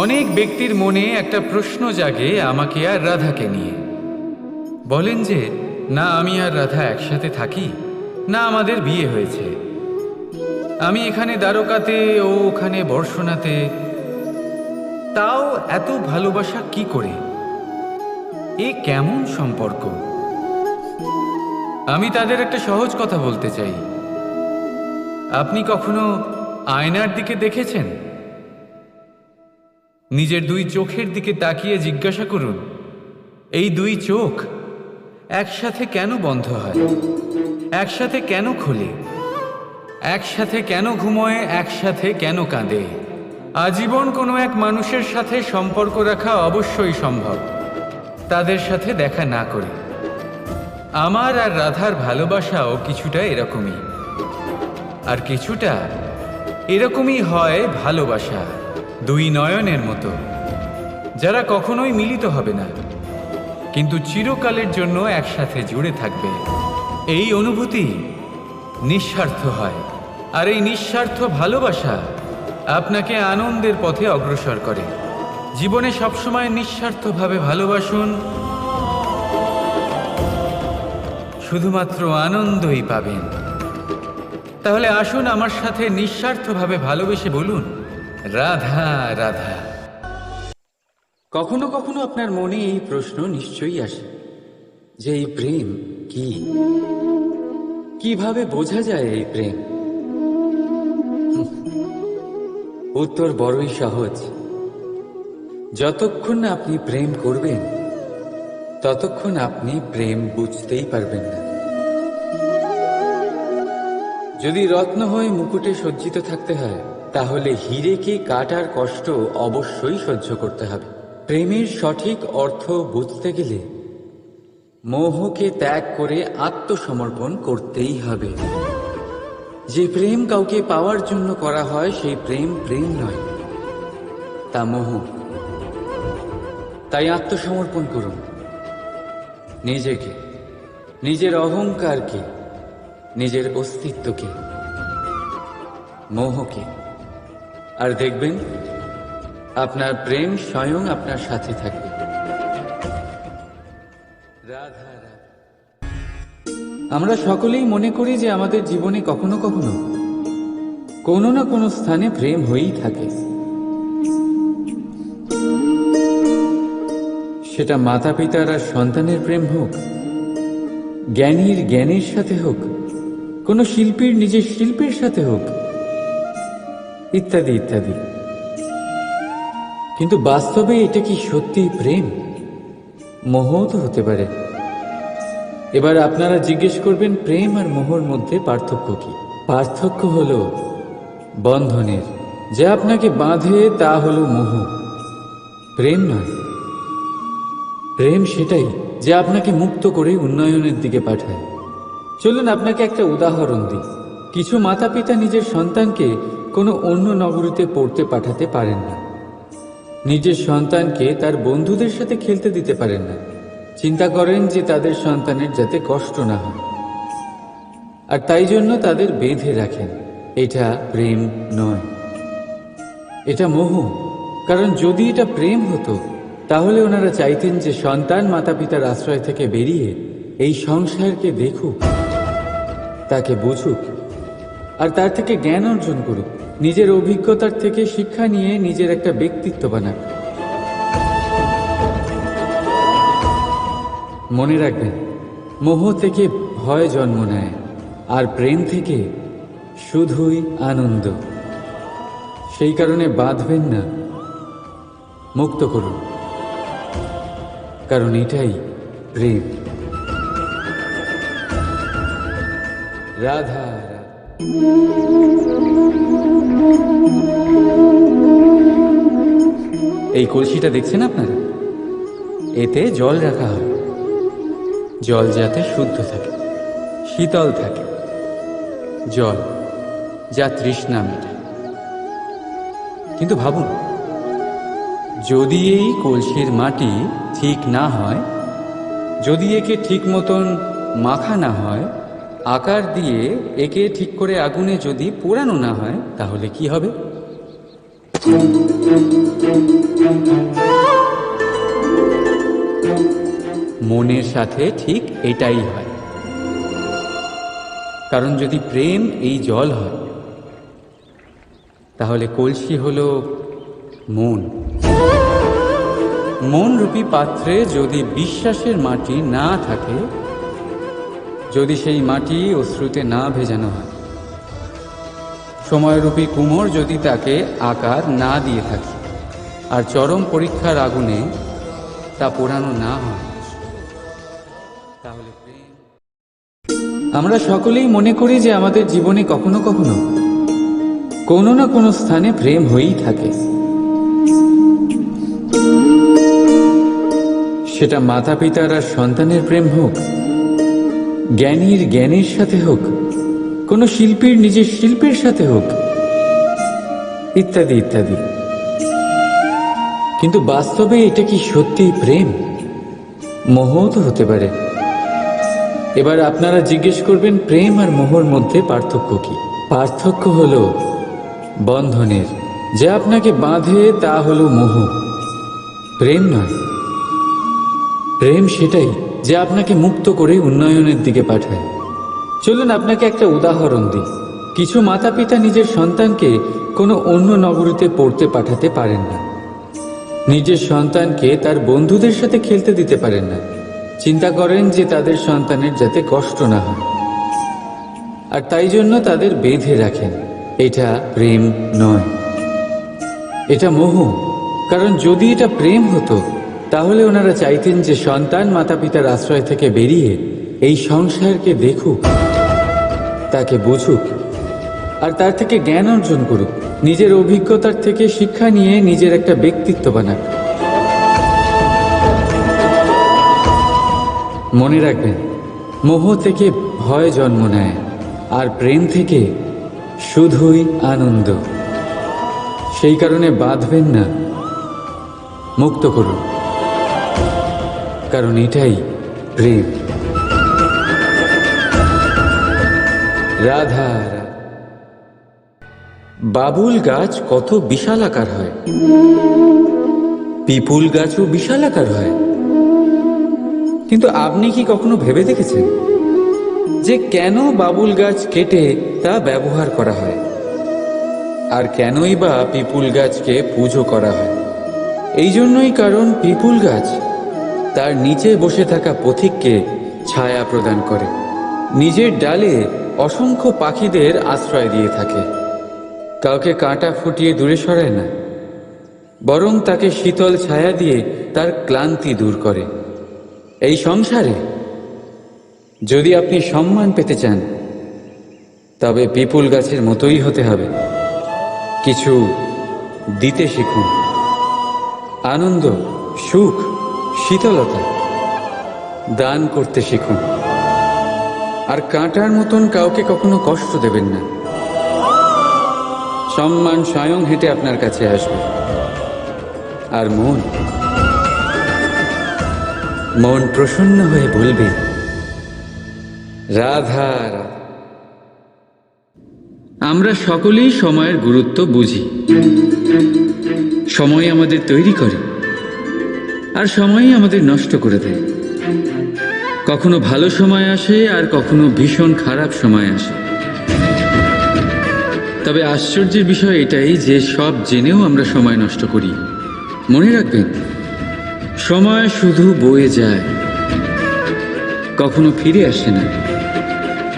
অনেক ব্যক্তির মনে একটা প্রশ্ন জাগে আমাকে আর রাধাকে নিয়ে। বলেন যে না আমি আর রাধা একসাথে থাকি, না আমাদের বিয়ে হয়েছে। আমি এখানে দ্বারকাতে, ও ওখানে বর্ষণাতে, তাও এত ভালোবাসা কি করে? এ কেমন সম্পর্ক? আমি তাদের একটা সহজ কথা বলতে চাই। আপনি কখনো আয়নার দিকে দেখেছেন? নিজের দুই চোখের দিকে তাকিয়ে জিজ্ঞাসা করুন, এই দুই চোখ একসাথে কেন বন্ধ হয়, একসাথে কেন খোলে, একসাথে কেন ঘুমোয়, একসাথে কেন কাঁদে? আজীবন কোনো এক মানুষের সাথে সম্পর্ক রাখা অবশ্যই সম্ভব, তাদের সাথে দেখা না করে। আমার আর রাধার ভালোবাসাও কিছুটা এরকমই, আর কিছুটা এরকমই হয় ভালোবাসা দুই নয়নের মতো, যারা কখনোই মিলিত হবে না, কিন্তু চিরকালের জন্য একসাথে জুড়ে থাকবে। এই অনুভূতি নিঃস্বার্থ হয়, আর এই নিঃস্বার্থ ভালোবাসা আপনাকে আনন্দের পথে অগ্রসর করে। জীবনে সবসময় নিঃস্বার্থভাবে ভালোবাসুন, শুধুমাত্র আনন্দই পাবেন। তাহলে আসুন আমার সাথে নিঃস্বার্থভাবে ভালোবেসে বলুন, রাধা রাধা। কখনো কখনো আপনার মনে এই প্রশ্ন নিশ্চয়ই আসে যে এই প্রেম কি, কিভাবে বোঝা যায় এই প্রেম? উত্তর বড়ই সহজ। যতক্ষণ না আপনি প্রেম করবেন ততক্ষণ আপনি প্রেম বুঝতেই পারবেন না। যদি রত্ন হয়ে মুকুটে সজ্জিত থাকতে হয়, তাহলে হীরেকে কাটার কষ্ট অবশ্যই সহ্য করতে হবে। প্রেমের সঠিক অর্থ বুঝতে গেলে মোহকে ত্যাগ করে আত্মসমর্পণ করতেই হবে। যে প্রেম কাউকে পাওয়ার জন্য করা হয় সেই প্রেম প্রেম নয়, তা মোহ। তাই আত্মসমর্পণ করুন নিজেকে, নিজের অহংকারকে, নিজের অস্তিত্বকে, মোহকে, আর দেখবেন আপনার প্রেম স্বয়ং আপনার সাথে থাকবে। রাধা রাধা। আমরা সকলেই মনে করি যে আমাদের জীবনে কখনো কখনো কোনো না কোনো স্থানে প্রেম হয়েই থাকে। সেটা মাতা পিতার আর সন্তানের প্রেম হোক, জ্ঞানীর জ্ঞানের সাথে হোক, কোনো শিল্পীর নিজের শিল্পের সাথে হোক, ইত্যাদি ইত্যাদি। কিন্তু বাস্তবে এটা কি সত্যি প্রেম? মোহও তো হতে পারে। এবার আপনারা জিজ্ঞেস করবেন, প্রেম আর মোহর মধ্যে পার্থক্য কি? পার্থক্য হলো বন্ধনের। যা আপনাকে বাঁধে তা হলো মোহ, প্রেম নয়। প্রেম সেটাই যা আপনাকে মুক্ত করে উন্নয়নের দিকে পাঠায়। চলুন আপনাকে একটা উদাহরণ দিই। কিছু মাতা পিতা নিজের সন্তানকে কোনো অন্য নগরীতে পড়তে পাঠাতে পারেন না, নিজের সন্তানকে তার বন্ধুদের সাথে খেলতে দিতে পারেন না। চিন্তা করেন যে তাদের সন্তানের যাতে কষ্ট না হয়, আর তাই জন্য তাদের বেঁধে রাখেন। এটা প্রেম নয়, এটা মোহ। কারণ যদি এটা প্রেম হতো তাহলে ওনারা চাইতেন যে সন্তান মাতা পিতার আশ্রয় থেকে বেরিয়ে এই সংসারকে দেখুক, তাকে বুঝুক, আর তার থেকে জ্ঞান অর্জন করুক, নিজের অভিজ্ঞতার থেকে শিক্ষা নিয়ে নিজের একটা ব্যক্তিত্ব বানাক। মনে রাখবেন, মোহ থেকে ভয় জন্ম নেয়, আর প্রেম থেকে শুধুই আনন্দ। সেই কারণে বাঁধবেন না, মুক্ত করুন, কারণ এটাই প্রেম। রাধা রাধা। এই কলসিটা দেখছেন আপনারা, এতে জল রাখা হয়। জল যাতে শুদ্ধ থাকে, শীতল থাকে, জল যা তৃষ্ণা মেটায়। কিন্তু ভাবুন, যদি এই কলসির মাটি ঠিক না হয়, যদি একে ঠিক মতন মাখা না হয়, আকার দিয়ে একে ঠিক করে আগুনে যদি পোড়ানো না হয়, তাহলে কি হবে? মনের সাথে ঠিক এটাই হয়। কারণ যদি প্রেম এই জল হয়, তাহলে কলসি হলো মন। মন রূপী পাত্রে যদি বিশ্বাসের মাটি না থাকে, যদি সেই মাটি অশ্রুতে না ভেজানো হয়, সময়রূপী কুমোর যদি তাকে আকার না দিয়ে থাকে, আর চরম পরীক্ষার আগুনে তা পোড়ানো না হয়, তাহলে প্রেম। আমরা সকলেই মনে করি যে আমাদের জীবনে কখনো কখনো কোনো না কোনো স্থানে প্রেম হয়েই থাকে। সেটা মাতা পিতার আর সন্তানের প্রেম হোক, জ্ঞানীর জ্ঞানের সাথে হোক, কোনো শিল্পীর নিজের শিল্পের সাথে হোক, ইত্যাদি ইত্যাদি। কিন্তু বাস্তবে এটা কি সত্যিই প্রেম? মোহও তো হতে পারে। এবার আপনারা জিজ্ঞেস করবেন, প্রেম আর মোহর মধ্যে পার্থক্য কি? পার্থক্য হলো বন্ধনের। যে আপনাকে বাঁধে তা হলো মোহ, প্রেম নয়। প্রেম সেটাই যে আপনাকে মুক্ত করে উন্নয়নের দিকে পাঠায়। চলুন আপনাকে একটা উদাহরণ দিই। কিছু মাতা পিতা নিজের সন্তানকে কোনো অন্য নগরীতে পড়তে পাঠাতে পারেন না। নিজের সন্তানকে তার বন্ধুদের সাথে খেলতে দিতে পারেন না। চিন্তা করেন যে তাদের সন্তানের যাতে কষ্ট না হয়, আর তাই জন্য তাদের বেঁধে রাখেন। এটা প্রেম নয়, এটা মোহ। কারণ যদি এটা প্রেম হতো, তাহলে ওনারা চাইতেন যে সন্তান মাতা পিতার আশ্রয় থেকে বেরিয়ে এই সংসারকে দেখুক, তাকে বুঝুক, আর তার থেকে জ্ঞান অর্জন করুক, নিজের অভিজ্ঞতার থেকে শিক্ষা নিয়ে নিজের একটা ব্যক্তিত্ব বানাক। মনে রাখবেন, মোহ থেকে ভয় জন্ম নেয়, আর প্রেম থেকে শুধুই আনন্দ। সেই কারণে বাঁধবেন না, মুক্ত করুন, কারণ এটাই প্রেম। রাধা। বাবুল গাছ কত বিশালাকার হয়, পিপুল গাছও বিশালাকার হয়। কিন্তু আপনি কি কখনো ভেবে দেখেছেন যে কেন বাবুল গাছ কেটে তা ব্যবহার করা হয়, আর কেনই বা পিপুল গাছকে পুজো করা হয়? এই জন্যই, কারণ পিপুল গাছ তার নিচে বসে থাকা পথিককে ছায়া প্রদান করে, নিজের ডালে অসংখ্য পাখিদের আশ্রয় দিয়ে থাকে, কাউকে কাঁটা ফুটিয়ে দূরে সরায় না, বরং তাকে শীতল ছায়া দিয়ে তার ক্লান্তি দূর করে। এই সংসারে যদি আপনি সম্মান পেতে চান, তবে পিপুল গাছের মতোই হতে হবে। কিছু দিতে শিখুন, আনন্দ, সুখ, শীতলতা দান করতে শিখুন, আর কাঁটার মতন কাউকে কখনো কষ্ট দেবেন না। সম্মান স্বয়ং হেঁটে আপনার কাছে আসবে। আর মন প্রসন্ন হয়ে বলবে, রাধা রাধা। আমরা সকলেই সময়ের গুরুত্ব বুঝি। সময় আমাদের তৈরি করে, আর সময়ই আমাদের নষ্ট করে দেয়। কখনো ভালো সময় আসে, আর কখনো ভীষণ খারাপ সময় আসে। তবে আশ্চর্যের বিষয় এটাই যে সব জেনেও আমরা সময় নষ্ট করি। মনে রাখবেন, সময় শুধু বয়ে যায়, কখনো ফিরে আসে না।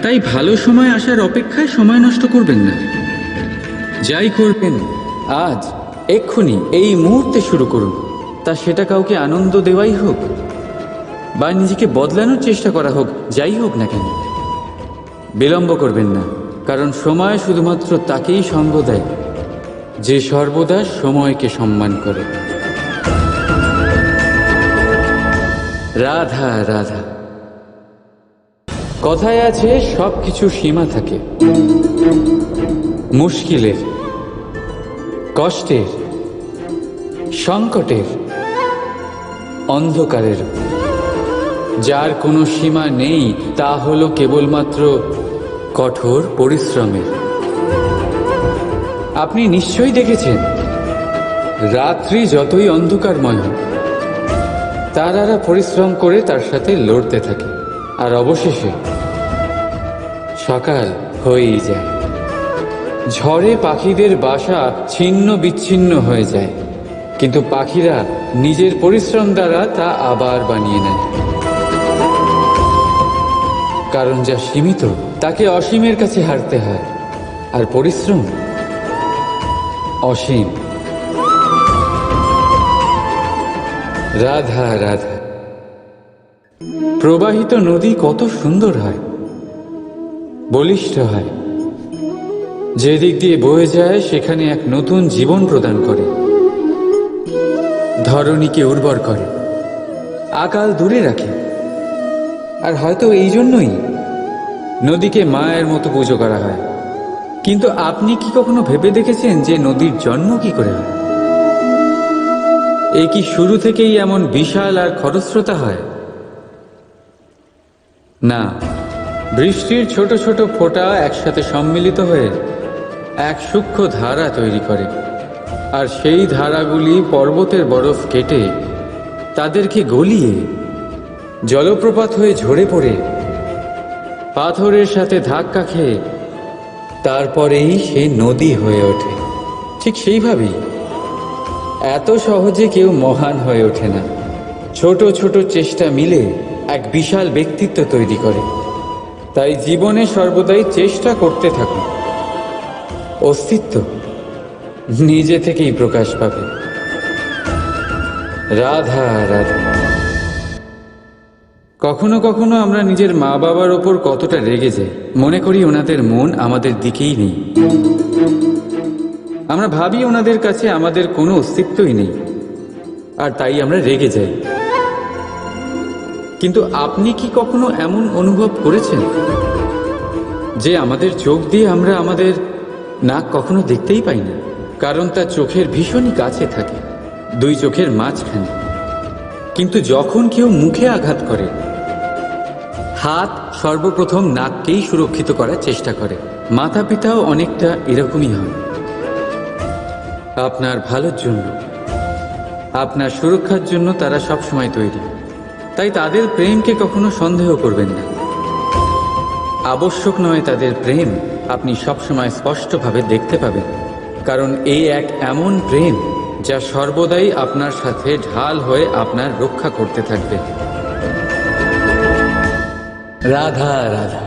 তাই ভালো সময় আসার অপেক্ষায় সময় নষ্ট করবেন না। যাই করবেন আজ, এক্ষুনি, এই মুহূর্তে শুরু করুন। তা সেটা কাউকে আনন্দ দেওয়াই হোক, বা নিজেকে বদলানোর চেষ্টা করা হোক, যাই হোক না কেন, বিলম্ব করবেন না। কারণ সময় শুধুমাত্র তাকেই সঙ্গ দেয় যে সর্বদা সময়কে সম্মান করে। রাধা রাধা। কথায় আছে, সব কিছু সীমা থাকে। মুশকিলের, কষ্টের, সংকটের, অন্ধকারের। যার কোনো সীমা নেই, তা হলো কেবলমাত্র কঠোর পরিশ্রমের। আপনি নিশ্চয়ই দেখেছেন রাত্রি যতই অন্ধকারময় হোক, তারারা পরিশ্রম করে তার সাথে লড়তে থাকে, আর অবশেষে সকাল হয়েই যায়। ঝড়ে পাখিদের বাসা ছিন্ন বিচ্ছিন্ন হয়ে যায়, কিন্তু পাখিরা নিজের পরিশ্রম দ্বারা তা আবার বানিয়ে নেয়। কারণ যা সীমিত তাকে অসীমের কাছে হারতে হয়, আর পরিশ্রম অসীম। রাধা রাধা। প্রবাহিত নদী কত সুন্দর হয়, বলিষ্ঠ হয়। যেদিক দিয়ে বয়ে যায় সেখানে এক নতুন জীবন প্রদান করে, ধরণীকে উর্বর করে, আকাল দূরে রাখে। আর হয়তো এই জন্যই নদীকে মায়ের মতো পুজো করা হয়। কিন্তু আপনি কি কখনো ভেবে দেখেছেন যে নদীর জন্ম কি করে হয়? এ কি শুরু থেকেই এমন বিশাল আর খরস্রোতা হয়? না, বৃষ্টির ছোট ছোট ফোঁটা একসাথে সম্মিলিত হয়ে এক সূক্ষ্ম ধারা তৈরি করে, আর সেই ধারাগুলি পর্বতের বরফ কেটে তাদেরকে গলিয়ে জলপ্রপাত হয়ে ঝরে পড়ে পাথরের সাথে ধাক্কা খেয়ে তারপরেই সে নদী হয়ে ওঠে। ঠিক সেইভাবেই এত সহজে কেউ মহান হয়ে ওঠে না। ছোট ছোট চেষ্টা মিলে এক বিশাল ব্যক্তিত্ব তৈরি করে। তাই জীবনে সর্বদাই চেষ্টা করতে থাকুন। অস্তিত্ব নিজে থেকেই প্রকাশ পাবে। রাধা রাধা। কখনো কখনো আমরা নিজের মা বাবার ওপর কতটা রেগে যাই, মনে করি ওনাদের মন আমাদের দিকেই নেই। আমরা ভাবি ওনাদের কাছে আমাদের কোনো অস্তিত্বই নেই, আর তাই আমরা রেগে যাই। কিন্তু আপনি কি কখনো এমন অনুভব করেছেন যে আমাদের চোখ দিয়ে আমরা আমাদের নাক কখনো দেখতেই পাই না? কারণ তা চোখের ভীষণই কাছে থাকে, দুই চোখের মাঝখানে। কিন্তু যখন কেউ মুখে আঘাত করে, হাত সর্বপ্রথম নাককেই সুরক্ষিত করার চেষ্টা করে। মাতা পিতাও অনেকটা এরকমই হয়। আপনার ভালোর জন্য, আপনার সুরক্ষার জন্য তারা সবসময় তৈরি। তাই তাদের প্রেমকে কখনো সন্দেহ করবেন না। আবশ্যক নয় তাদের প্রেম আপনি সবসময় স্পষ্টভাবে দেখতে পাবেন, কারণ এই এক এমন প্রেম যা সর্বদাই আপনার সাথে ঢাল হয়ে আপনার রক্ষা করতে থাকবে। রাধা রাধা।